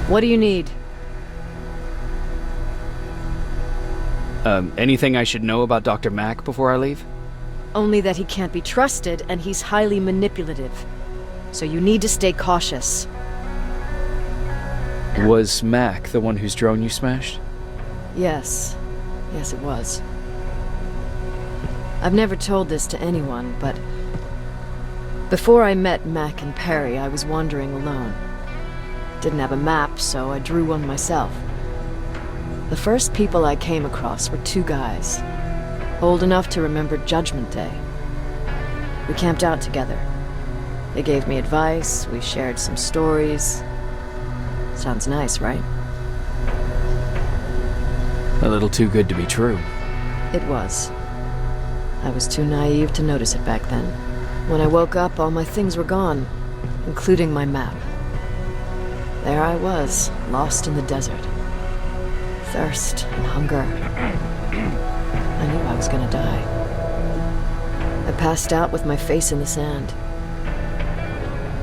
What do you need? Anything I should know about Dr. Mack before I leave? Only that he can't be trusted and he's highly manipulative. So you need to stay cautious. Was Mack the one whose drone you smashed? Yes. Yes, it was. I've never told this to anyone, but before I met Mack and Perry, I was wandering alone. Didn't have a map, so I drew one myself. The first people I came across were two guys, old enough to remember Judgment Day. We camped out together. They gave me advice, we shared some stories. Sounds nice, right? A little too good to be true. It was. I was too naive to notice it back then. When I woke up, all my things were gone, including my map. There I was, lost in the desert. Thirst and hunger. I knew I was gonna die. I passed out with my face in the sand.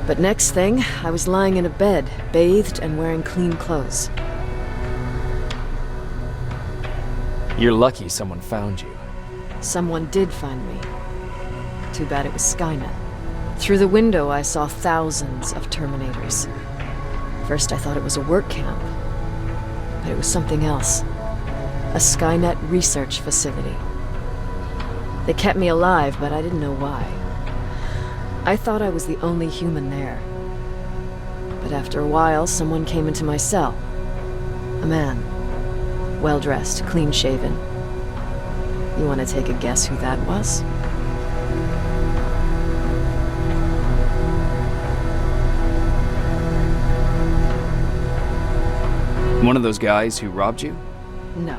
But next thing, I was lying in a bed, bathed and wearing clean clothes. You're lucky someone found you. Someone did find me. Too bad it was Skynet. Through the window, I saw thousands of Terminators. First, I thought it was a work camp. But it was something else. A Skynet research facility. They kept me alive, but I didn't know why. I thought I was the only human there. But after a while, someone came into my cell. A man. Well-dressed, clean-shaven. You want to take a guess who that was? One of those guys who robbed you? No.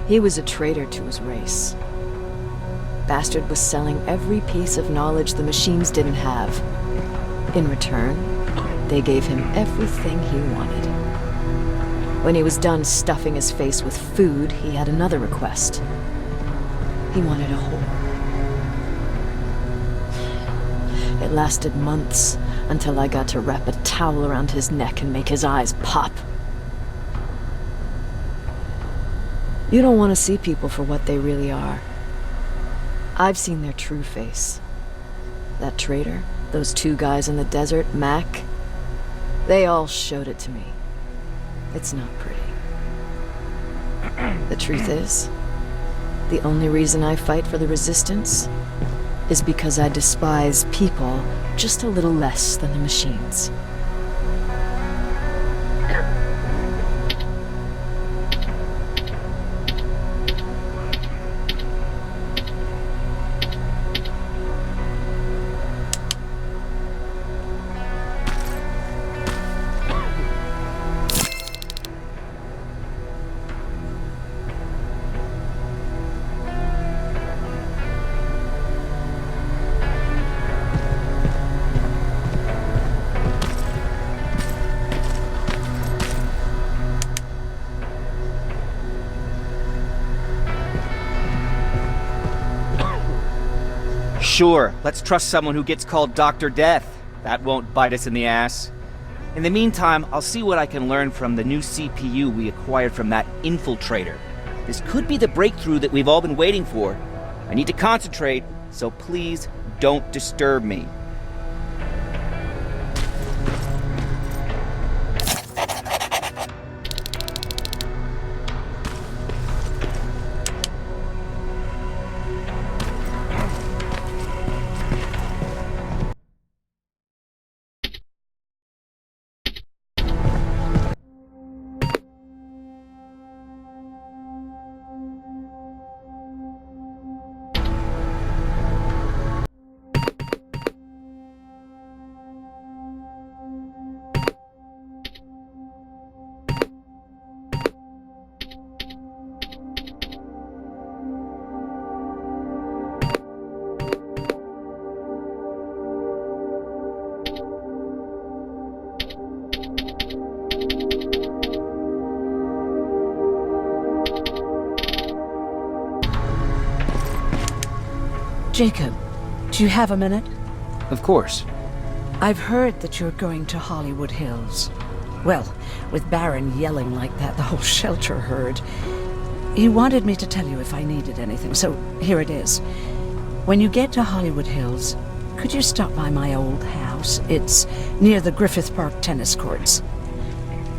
He was a traitor to his race. Bastard was selling every piece of knowledge the machines didn't have. In return, they gave him everything he wanted. When he was done stuffing his face with food, he had another request. He wanted a whore. It lasted months, until I got to wrap a towel around his neck and make his eyes pop. You don't want to see people for what they really are. I've seen their true face. That traitor, those two guys in the desert, Mack, they all showed it to me. It's not pretty. The truth is, the only reason I fight for the Resistance is because I despise people just a little less than the machines. Sure, let's trust someone who gets called Dr. Death. That won't bite us in the ass. In the meantime, I'll see what I can learn from the new CPU we acquired from that infiltrator. This could be the breakthrough that we've all been waiting for. I need to concentrate, so please don't disturb me. Jacob, do you have a minute? Of course. I've heard that you're going to Hollywood Hills. Well, with Baron yelling like that, the whole shelter heard. He wanted me to tell you if I needed anything, so here it is. When you get to Hollywood Hills, could you stop by my old house? It's near the Griffith Park tennis courts.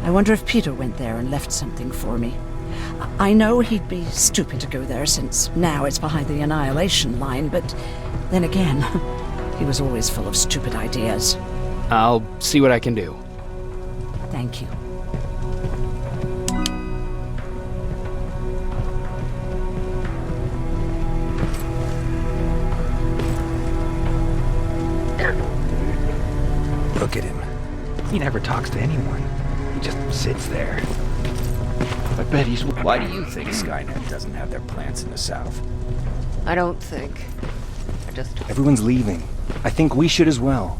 I wonder if Peter went there and left something for me. I know he'd be stupid to go there, since now it's behind the Annihilation line, but then again, he was always full of stupid ideas. I'll see what I can do. Thank you. Look at him. He never talks to anyone. He just sits there. I bet he's... Why do you think Skynet doesn't have their plants in the South? I don't think. I just... Everyone's leaving. I think we should as well.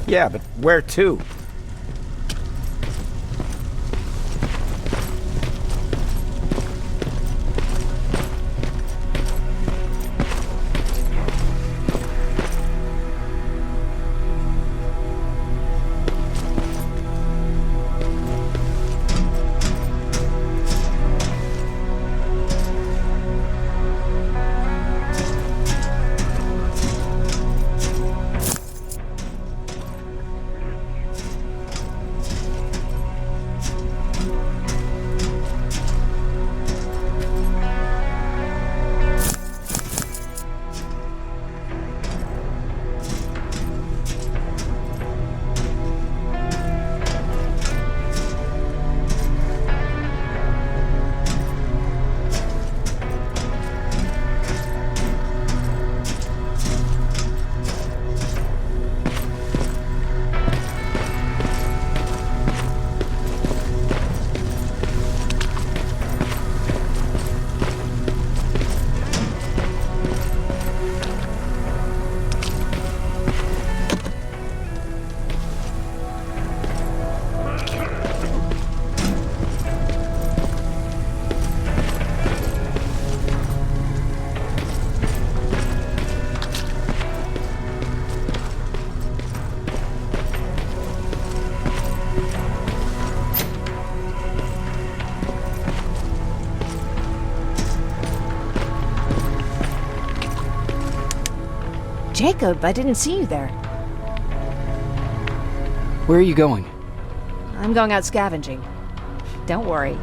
Yeah, but where to? Jacob, I didn't see you there. Where are you going? I'm going out scavenging. Don't worry.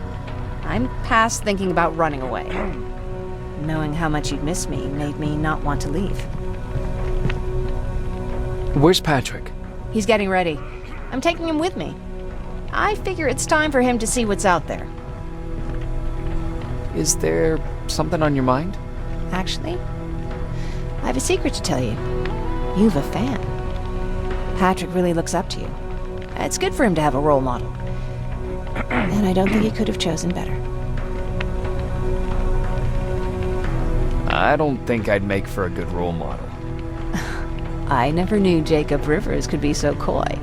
I'm past thinking about running away. Knowing how much you'd miss me made me not want to leave. Where's Patrick? He's getting ready. I'm taking him with me. I figure it's time for him to see what's out there. Is there something on your mind? Actually, I have a secret to tell you. You've a fan. Patrick really looks up to you. It's good for him to have a role model. And I don't think he could have chosen better. I don't think I'd make for a good role model. I never knew Jacob Rivers could be so coy.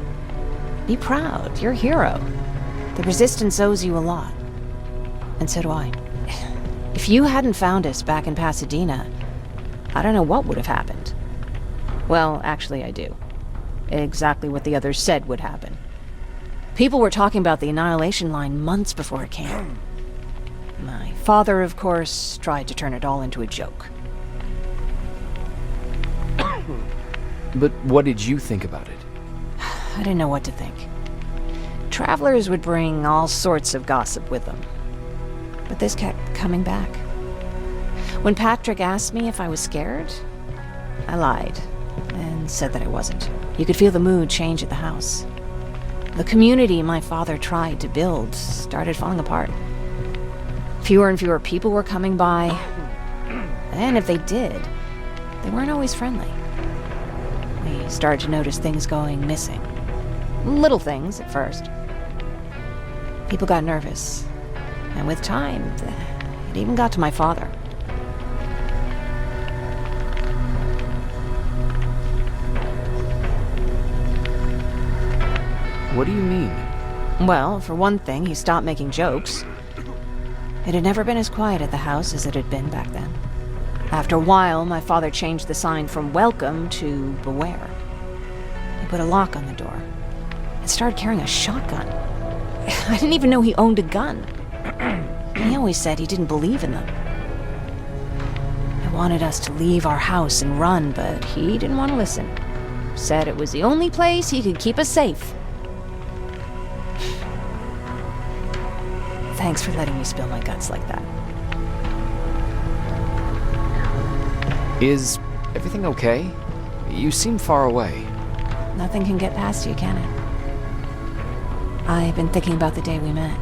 Be proud. You're a hero. The Resistance owes you a lot. And so do I. If you hadn't found us back in Pasadena, I don't know what would have happened. Well, actually, I do. Exactly what the others said would happen. People were talking about the Annihilation Line months before it came. My father, of course, tried to turn it all into a joke. But what did you think about it? I didn't know what to think. Travelers would bring all sorts of gossip with them. But this kept coming back. When Patrick asked me if I was scared, I lied and said that I wasn't. You could feel the mood change at the house. The community my father tried to build started falling apart. Fewer and fewer people were coming by, and if they did, they weren't always friendly. We started to notice things going missing. Little things at first. People got nervous, and with time, it even got to my father. What do you mean? Well, for one thing, he stopped making jokes. It had never been as quiet at the house as it had been back then. After a while, my father changed the sign from welcome to beware. He put a lock on the door and started carrying a shotgun. I didn't even know he owned a gun. He always said he didn't believe in them. I wanted us to leave our house and run, but he didn't want to listen. Said it was the only place he could keep us safe. Thanks for letting me spill my guts like that. Is everything okay? You seem far away. Nothing can get past you, can it? I've been thinking about the day we met.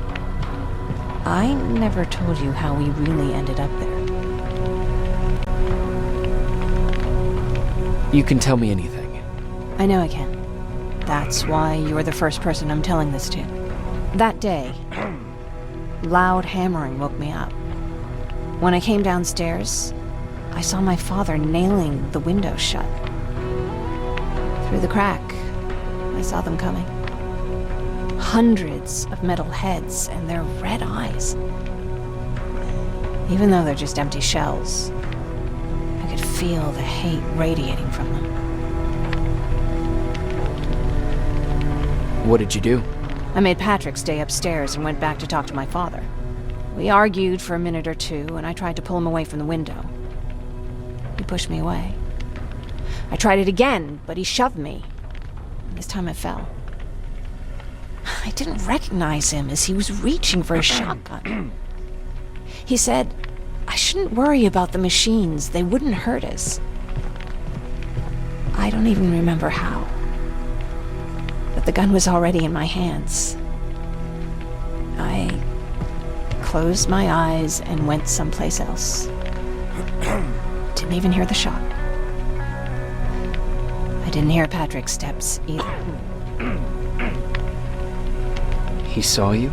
I never told you how we really ended up there. You can tell me anything. I know I can. That's why you're the first person I'm telling this to. That day, loud hammering woke me up. When I came downstairs, I saw my father nailing the window shut. Through the crack, I saw them coming. Hundreds of metal heads and their red eyes. Even though they're just empty shells, I could feel the hate radiating from them. What did you do? I made Patrick stay upstairs and went back to talk to my father. We argued for a minute or two, and I tried to pull him away from the window. He pushed me away. I tried it again, but he shoved me. This time I fell. I didn't recognize him as he was reaching for a shotgun. He said, I shouldn't worry about the machines. They wouldn't hurt us. I don't even remember how. But the gun was already in my hands. I closed my eyes and went someplace else. Didn't even hear the shot. I didn't hear Patrick's steps either. He saw you?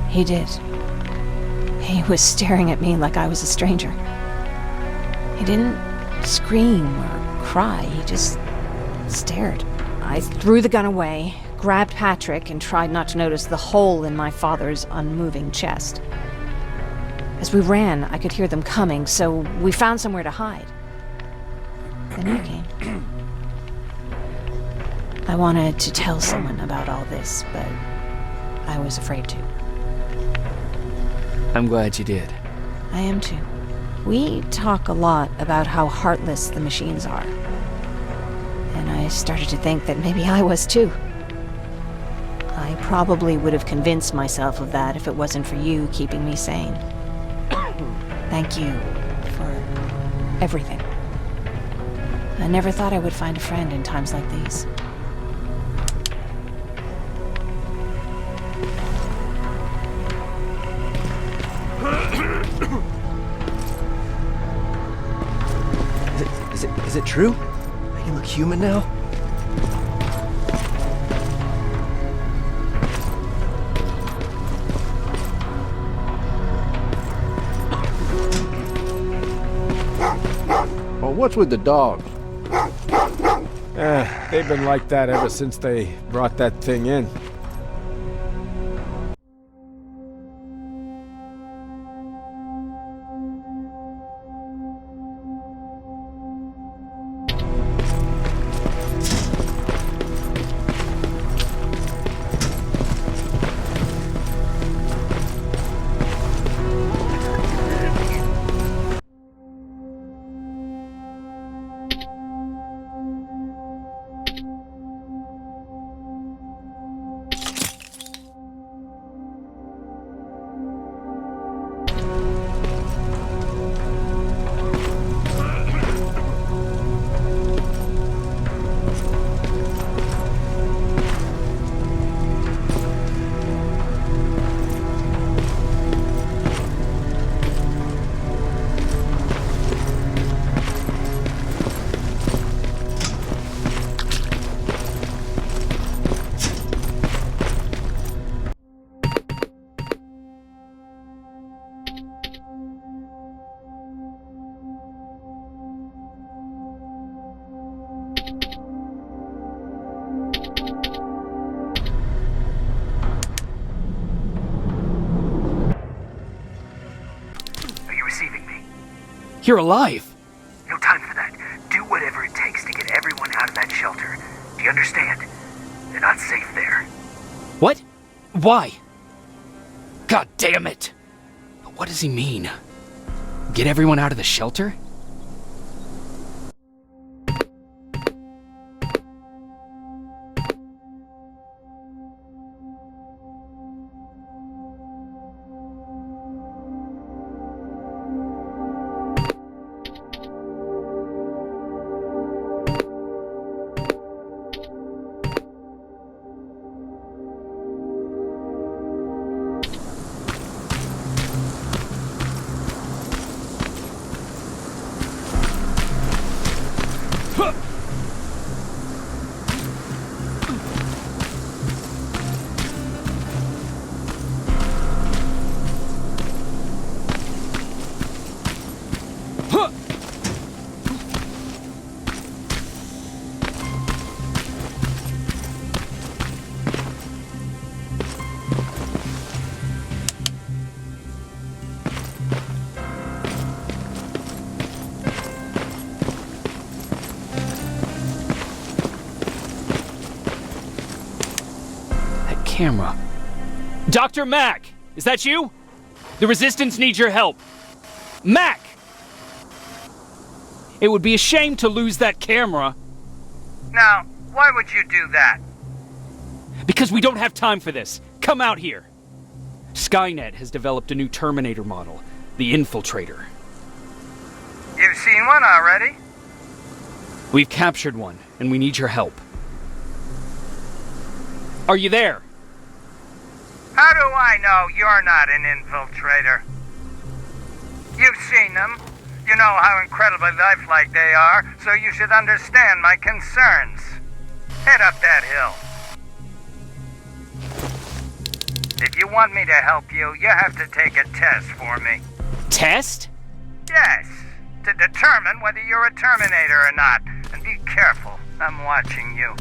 He did. He was staring at me like I was a stranger. He didn't scream or cry, he just stared. I threw the gun away, grabbed Patrick, and tried not to notice the hole in my father's unmoving chest. As we ran, I could hear them coming, so we found somewhere to hide. Then you came. I wanted to tell someone about all this, but I was afraid to. I'm glad you did. I am too. We talk a lot about how heartless the machines are. And I started to think that maybe I was too. I probably would have convinced myself of that if it wasn't for you keeping me sane. Thank you for everything. I never thought I would find a friend in times like these. Is it true? I can look human now? Well, what's with the dogs? They've been like that ever since they brought that thing in. You're alive! No time for that. Do whatever it takes to get everyone out of that shelter. Do you understand? They're not safe there. What? Why? God damn it! What does he mean? Get everyone out of the shelter? Camera. Dr. Mack! Is that you? The Resistance needs your help. Mack! It would be a shame to lose that camera. Now, why would you do that? Because we don't have time for this. Come out here. Skynet has developed a new Terminator model, the Infiltrator. You've seen one already? We've captured one, and we need your help. Are you there? How do I know you're not an infiltrator? You've seen them. You know how incredibly lifelike they are, so you should understand my concerns. Head up that hill. If you want me to help you, you have to take a test for me. Test? Yes, to determine whether you're a Terminator or not. And be careful, I'm watching you.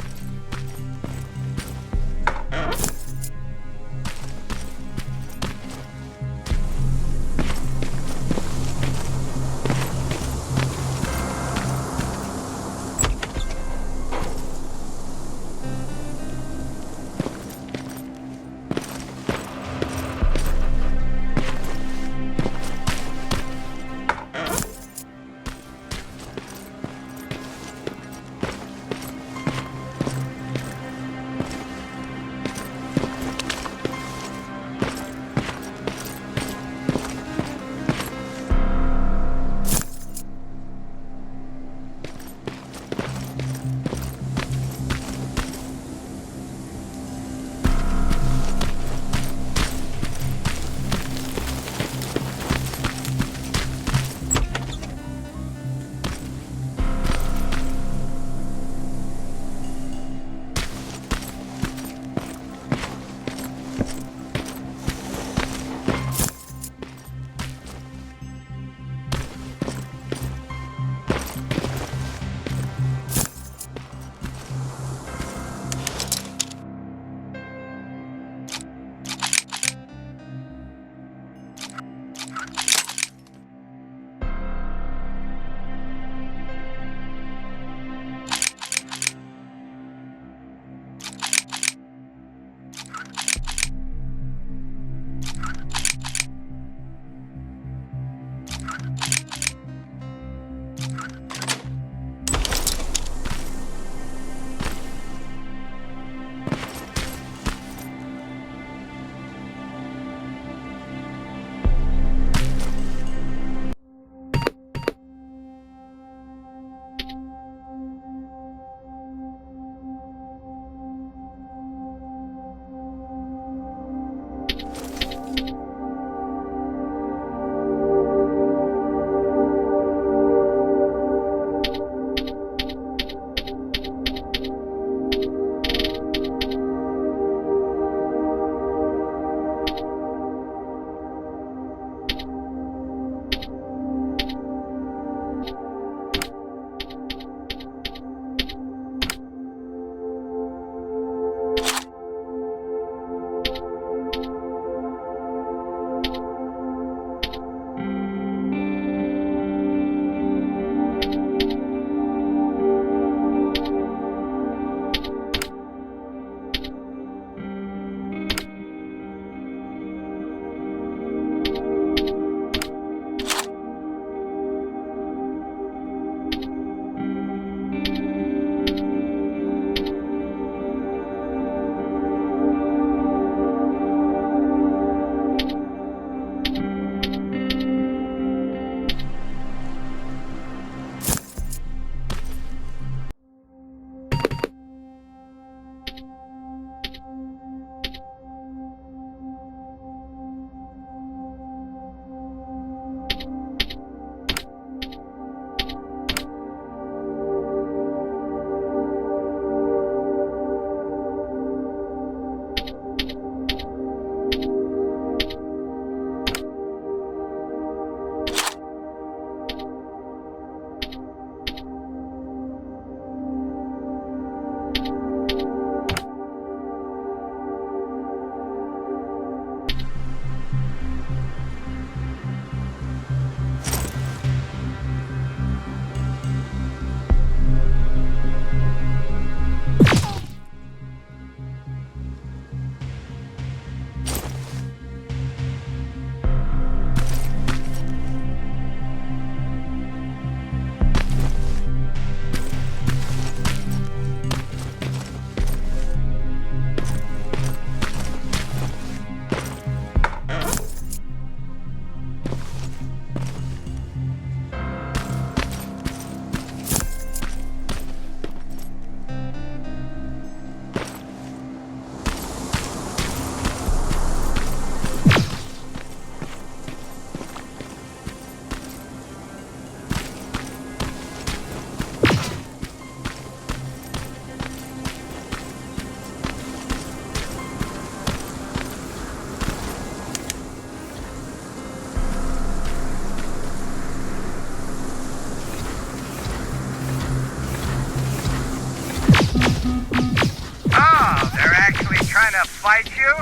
Oh, they're actually trying to fight you?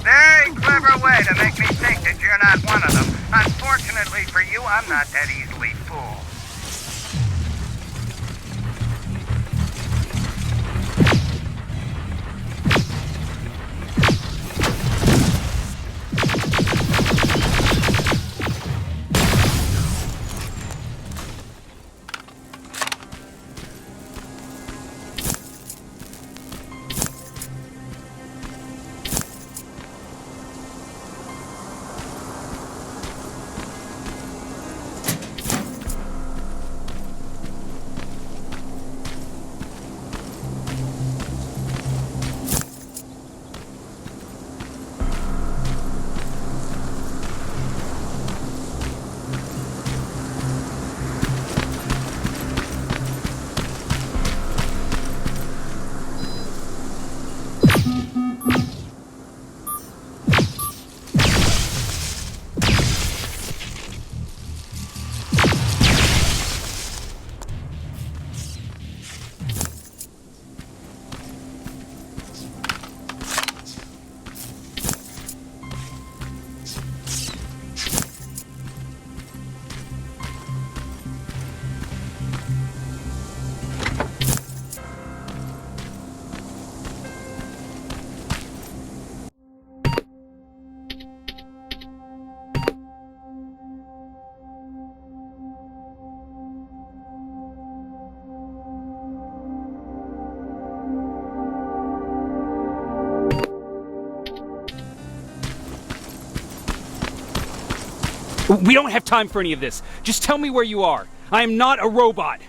Very clever way to make me think that you're not one of them. Unfortunately for you, I'm not that easily fooled. We don't have time for any of this. Just tell me where you are. I am not a robot.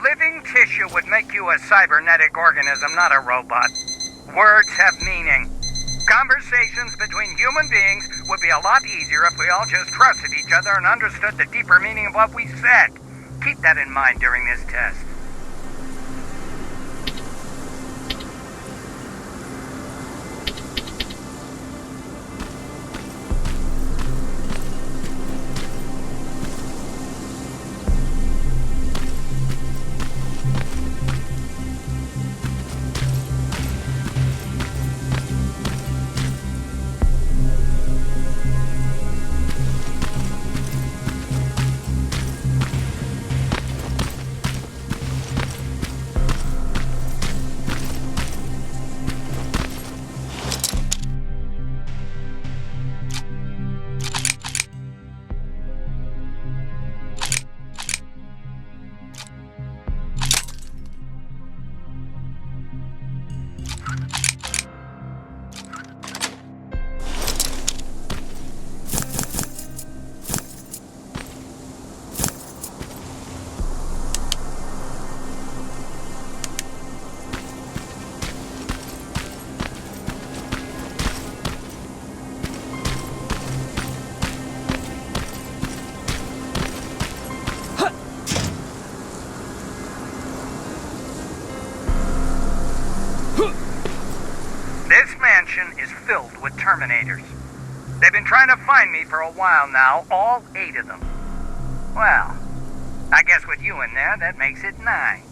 Living tissue would make you a cybernetic organism, not a robot. Words have meaning. Conversations between human beings would be a lot easier if we all just trusted each other and understood the deeper meaning of what we said. Keep that in mind during this test. This mansion is filled with Terminators. They've been trying to find me for a while now, all 8 of them. Well, I guess with you in there, that makes it 9.